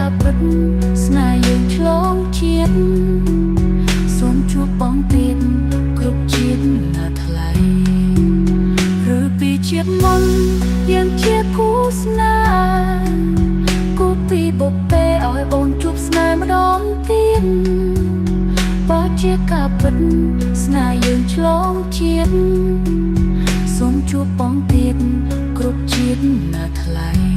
ការពិតស្នេហ៍យើងឆ្លងជាតិសូមជួបបងទៀតគ្រប់ជាតិណាថ្លៃឬពីជាតិមុនយើងជាគូស្នេហ៍គូពីបុព្វេឲ្យអូនជួបស្នេហ៍ម្ដងទៀតបើជាការពិតស្នេហ៍យើងឆ្លងជាតិសូមជួបបងទៀតគ្រប់ជាតិណាថ្លៃ